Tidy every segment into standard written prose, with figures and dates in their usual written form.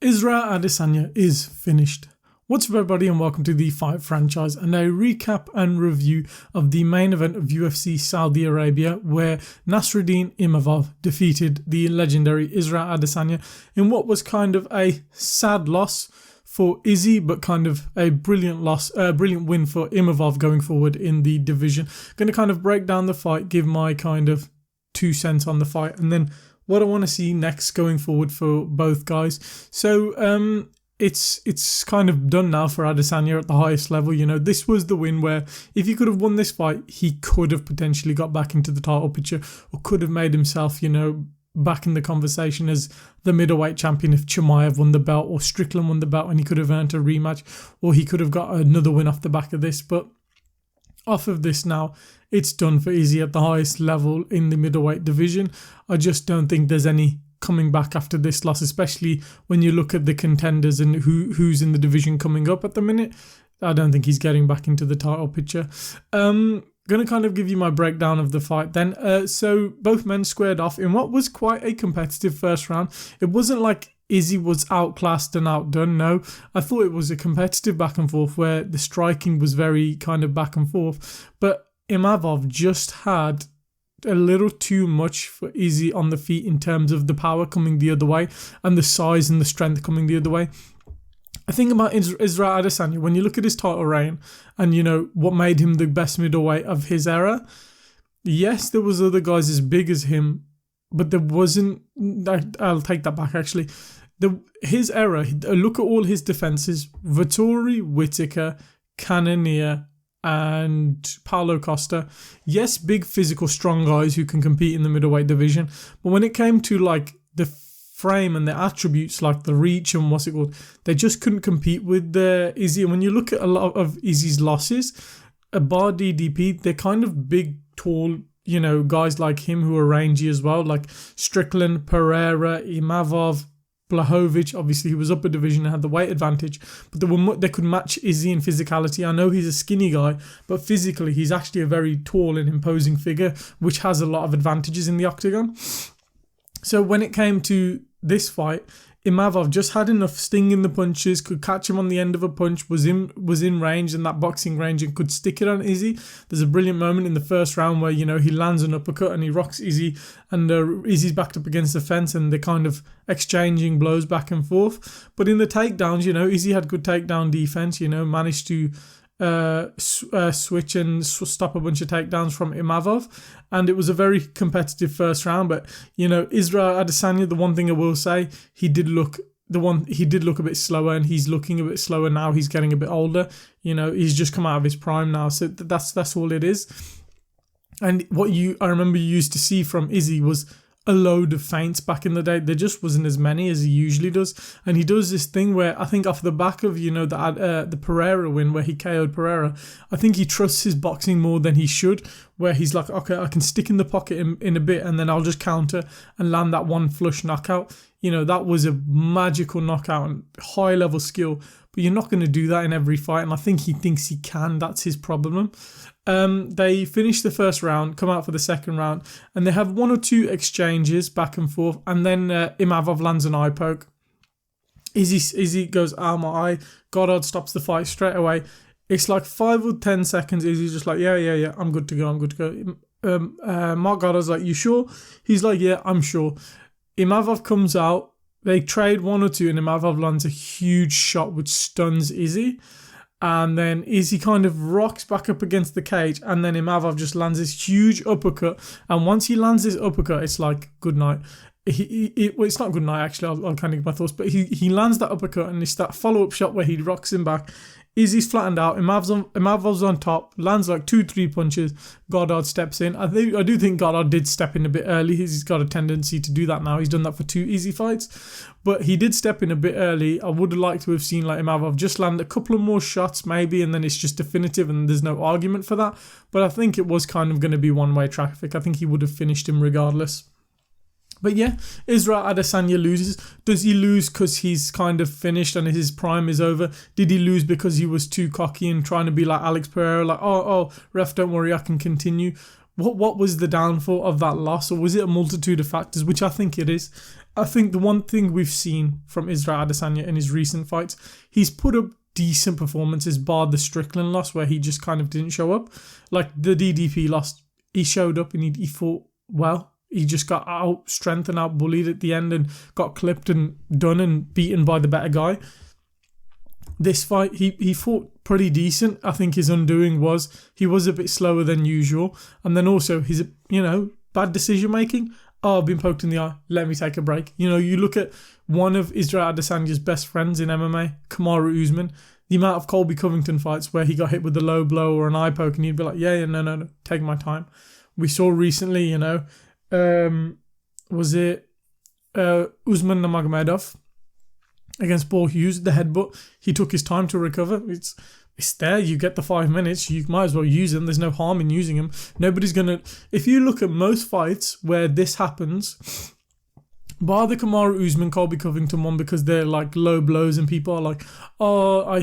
Israel Adesanya is finished. What's up everybody and welcome to the Fight Franchise and a recap and review of the main event of UFC Saudi Arabia where Nassourdine imavov defeated the legendary Israel Adesanya in what was kind of a sad loss for Izzy, but kind of a brilliant win for imavov going forward in the division. Going to kind of break down the fight, give my kind of 2 cents on the fight, and then what I want to see next going forward for both guys. So it's kind of done now for Adesanya at the highest level. You know, this was the win where if he could have won this fight, he could have potentially got back into the title picture or could have made himself, you know, back in the conversation as the middleweight champion if Chimaev won the belt or Strickland won the belt, and he could have earned a rematch, or he could have got another win off the back of this. But off of this now, it's done for Izzy at the highest level in the middleweight division. I just don't think there's any coming back after this loss, especially when you look at the contenders and who's in the division coming up at the minute. I don't think he's getting back into the title picture. Going to kind of give you my breakdown of the fight then. So both men squared off in what was quite a competitive first round. It wasn't like Izzy was outclassed and outdone. No, I thought it was a competitive back and forth where the striking was very kind of back and forth. But imavov just had a little too much for Izzy on the feet in terms of the power coming the other way and the size and the strength coming the other way. I think about Israel Adesanya, when you look at his title reign and, you know, what made him the best middleweight of his era, yes, there was other guys as big as him, but there wasn't. I'll take that back, actually. His era, look at all his defenses: Vettori, Whittaker, Cannonier, and Paulo Costa. Yes, big physical strong guys who can compete in the middleweight division, but when it came to like the frame and the attributes like the reach and what's it called, they just couldn't compete with Izzy. And when you look at a lot of Izzy's losses, bar DDP, they're kind of big, tall, you know, guys like him who are rangy as well, like Strickland, Pereira, imavov, Blachowicz. Obviously he was up a division and had the weight advantage, but they could match Izzy in physicality. I know he's a skinny guy, but physically he's actually a very tall and imposing figure, which has a lot of advantages in the octagon. So when it came to this fight, imavov just had enough sting in the punches, could catch him on the end of a punch, was in range, and that boxing range, and could stick it on Izzy. There's a brilliant moment in the first round where, you know, he lands an uppercut and he rocks Izzy, and Izzy's backed up against the fence and they're kind of exchanging blows back and forth. But in the takedowns, you know, Izzy had good takedown defense, you know, managed to switch and stop a bunch of takedowns from imavov, and it was a very competitive first round. But, you know, Israel Adesanya, the one thing I will say, he did look a bit slower, and he's looking a bit slower now. He's getting a bit older, you know, he's just come out of his prime now, so that's all it is. And what I remember you used to see from Izzy was a load of feints back in the day. There just wasn't as many as he usually does, and he does this thing where I think off the back of, you know, the Pereira win where he KO'd Pereira, I think he trusts his boxing more than he should, where he's like, okay, I can stick in the pocket in a bit and then I'll just counter and land that one flush knockout. You know, that was a magical knockout and high level skill, but you're not going to do that in every fight, and I think he thinks he can. That's his problem. They finish the first round, come out for the second round, and they have 1 or 2 exchanges back and forth, and then imavov lands an eye poke. Izzy goes, my eye. Goddard stops the fight straight away. It's like 5 or 10 seconds. Izzy's just like, yeah, I'm good to go. Mark Goddard's like, you sure? He's like, yeah, I'm sure. Imavov comes out. They trade 1 or 2, and imavov lands a huge shot which stuns Izzy. And then Izzy kind of rocks back up against the cage, and then imavov just lands this huge uppercut. And once he lands this uppercut, it's like, good night. Well, it's not good night, actually. I'll kind of give my thoughts. But he lands that uppercut, and it's that follow-up shot where he rocks him back. Izzy's flattened out. Imavov's on top. Lands like 2-3 punches. Goddard steps in. I do think Goddard did step in a bit early. He's got a tendency to do that now. He's done that for 2 Izzy fights. But he did step in a bit early. I would have liked to have seen like imavov just land a couple of more shots maybe, and then it's just definitive and there's no argument for that. But I think it was kind of going to be one-way traffic. I think he would have finished him regardless. But yeah, Israel Adesanya loses. Does he lose because he's kind of finished and his prime is over? Did he lose because he was too cocky and trying to be like Alex Pereira, like, oh, ref, don't worry, I can continue? What was the downfall of that loss? Or was it a multitude of factors, which I think it is? I think the one thing we've seen from Israel Adesanya in his recent fights, he's put up decent performances, bar the Strickland loss where he just kind of didn't show up. Like the DDP loss, he showed up and he fought well. He just got out strengthened, out bullied at the end and got clipped and done and beaten by the better guy. This fight, he fought pretty decent. I think his undoing was he was a bit slower than usual. And then also his, bad decision making. Oh, I've been poked in the eye. Let me take a break. You look at one of Israel Adesanya's best friends in MMA, Kamaru Usman, the amount of Colby Covington fights where he got hit with a low blow or an eye poke and he'd be like, no, take my time. We saw recently, was it Usman Nurmagomedov against Paul Hughes, the headbutt? He took his time to recover. It's there. You get the 5 minutes. You might as well use them. There's no harm in using them. Nobody's going to... If you look at most fights where this happens, bar the Kamaru Usman, Colby Covington one because they're like low blows and people are like,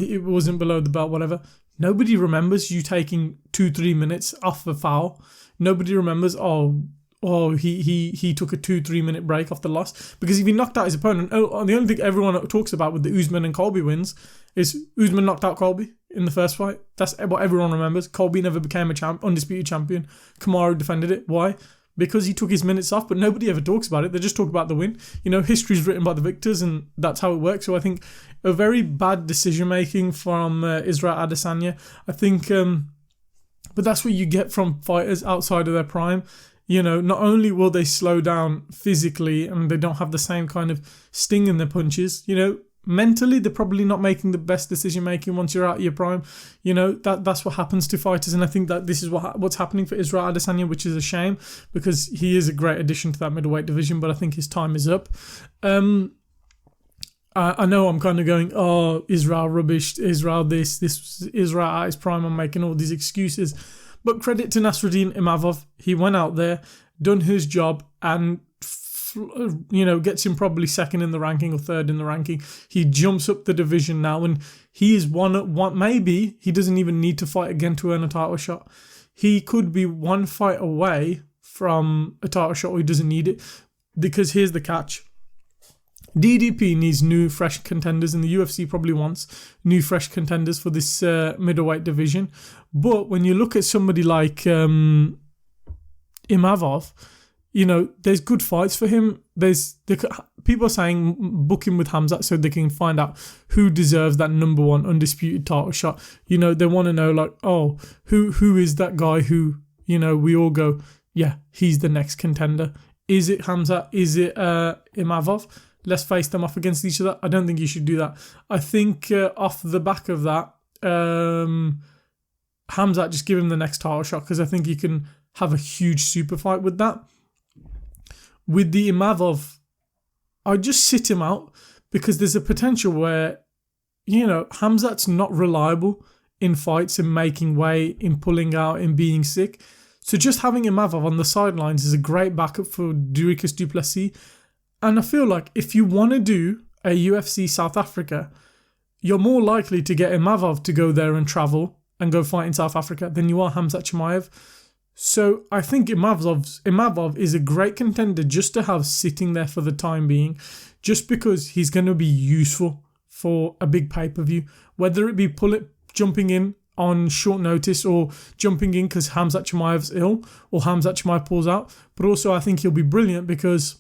it wasn't below the belt, whatever. Nobody remembers you taking 2-3 minutes off the foul. Nobody remembers, he took a 2-3 minute break off the loss. Because if he knocked out his opponent, the only thing everyone talks about with the Usman and Colby wins is Usman knocked out Colby in the first fight. That's what everyone remembers. Colby never became a undisputed champion. Kamaru defended it. Why? Because he took his minutes off, but nobody ever talks about it. They just talk about the win. History's written by the victors, and that's how it works. So I think a very bad decision-making from Israel Adesanya. I think... but that's what you get from fighters outside of their prime. Not only will they slow down physically and they don't have the same kind of sting in their punches, mentally they're probably not making the best decision making once you're out of your prime. That's what happens to fighters, and I think that this is what's happening for Israel Adesanya, which is a shame because he is a great addition to that middleweight division, but I think his time is up. I know I'm kind of going, Israel rubbish, Israel this Israel at his prime, I'm making all these excuses. But credit to Nassourdine Imavov. He went out there, done his job, and gets him probably second in the ranking or third in the ranking. He jumps up the division now, and he is one. Maybe he doesn't even need to fight again to earn a title shot. He could be one fight away from a title shot, or he doesn't need it. Because here's the catch. DDP needs new, fresh contenders, and the UFC probably wants new, fresh contenders for this middleweight division. But when you look at somebody like Imavov, there's good fights for him. People are saying book him with Khamzat so they can find out who deserves that number one undisputed title shot. They want to know, who is that guy who, we all go, yeah, he's the next contender. Is it Khamzat? Is it Imavov? Let's face them off against each other. I don't think you should do that. I think off the back of that, Khamzat, just give him the next title shot because I think you can have a huge super fight with that. With the Imavov, I'd just sit him out because there's a potential where, Khamzat's not reliable in fights and making weight, in pulling out, in being sick. So just having Imavov on the sidelines is a great backup for Dricus du Plessis. And I feel like if you want to do a UFC South Africa, you're more likely to get Imavov to go there and travel and go fight in South Africa than you are Khamzat Chimaev. So I think Imavov is a great contender just to have sitting there for the time being, just because he's going to be useful for a big pay-per-view, whether it be jumping in on short notice or jumping in because Khamzat Chimaev's ill or Khamzat Chimaev pulls out. But also I think he'll be brilliant because,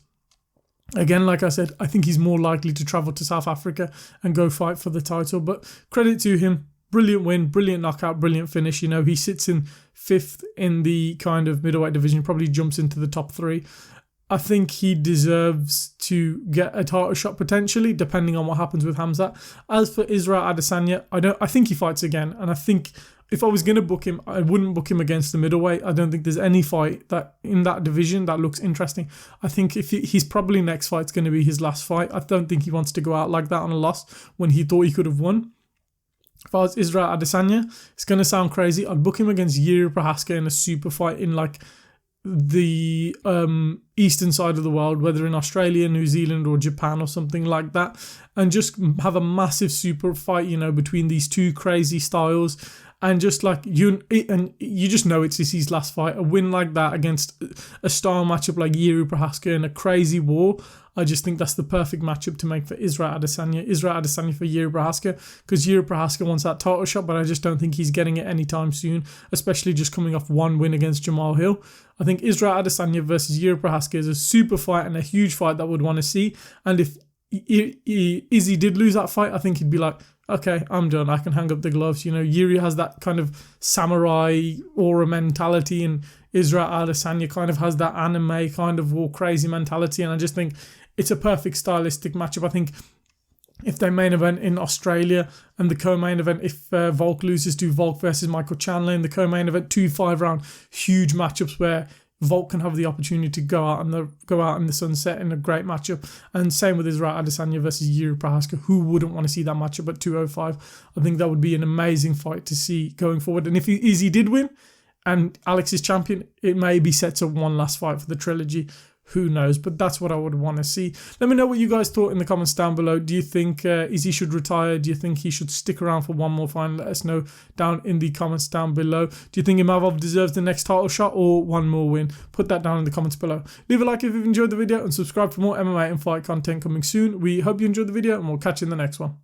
again, like I said, I think he's more likely to travel to South Africa and go fight for the title. But credit to him. Brilliant win, brilliant knockout, brilliant finish. He sits in 5th in the kind of middleweight division, probably jumps into the top 3. I think he deserves to get a title shot potentially, depending on what happens with Khamzat. As for Israel Adesanya, I think he fights again. And I think if I was going to book him, I wouldn't book him against the middleweight. I don't think there's any fight that in that division that looks interesting. I think if he's probably next fight's going to be his last fight. I don't think he wants to go out like that on a loss when he thought he could have won. If I was Israel Adesanya, it's going to sound crazy. I'd book him against Yuri Prohaska in a super fight in the eastern side of the world, whether in Australia, New Zealand or Japan or something like that, and just have a massive super fight, between these two crazy styles and just like you just know it's his last fight. A win like that against a style matchup like Jiří Procházka in a crazy war, I just think that's the perfect matchup to make for Israel Adesanya. Israel Adesanya for Jiří Procházka, because Jiří Procházka wants that title shot, but I just don't think he's getting it anytime soon, especially just coming off one win against Jamal Hill. I think Israel Adesanya versus Jiří Procházka is a super fight and a huge fight that I would want to see. And if Izzy did lose that fight, I think he'd be like, okay, I'm done. I can hang up the gloves. You know, Jiří has that kind of samurai aura mentality, and Israel Adesanya kind of has that anime kind of all crazy mentality. And I just think it's a perfect stylistic matchup. I think if they main event in Australia and the co-main event, if Volk loses to Volk versus Michael Chandler in the co-main event, 2 5-round huge matchups where Volk can have the opportunity to go out in the sunset in a great matchup. And same with Israel Adesanya versus Jiří Procházka. Who wouldn't want to see that matchup at 205? I think that would be an amazing fight to see going forward. And if Izzy did win and Alex is champion, it maybe sets up one last fight for the trilogy. Who knows? But that's what I would want to see. Let me know what you guys thought in the comments down below. Do you think Izzy should retire? Do you think he should stick around for one more fight? Let us know down in the comments down below. Do you think imavov deserves the next title shot or one more win? Put that down in the comments below. Leave a like if you've enjoyed the video and subscribe for more MMA and fight content coming soon. We hope you enjoyed the video, and we'll catch you in the next one.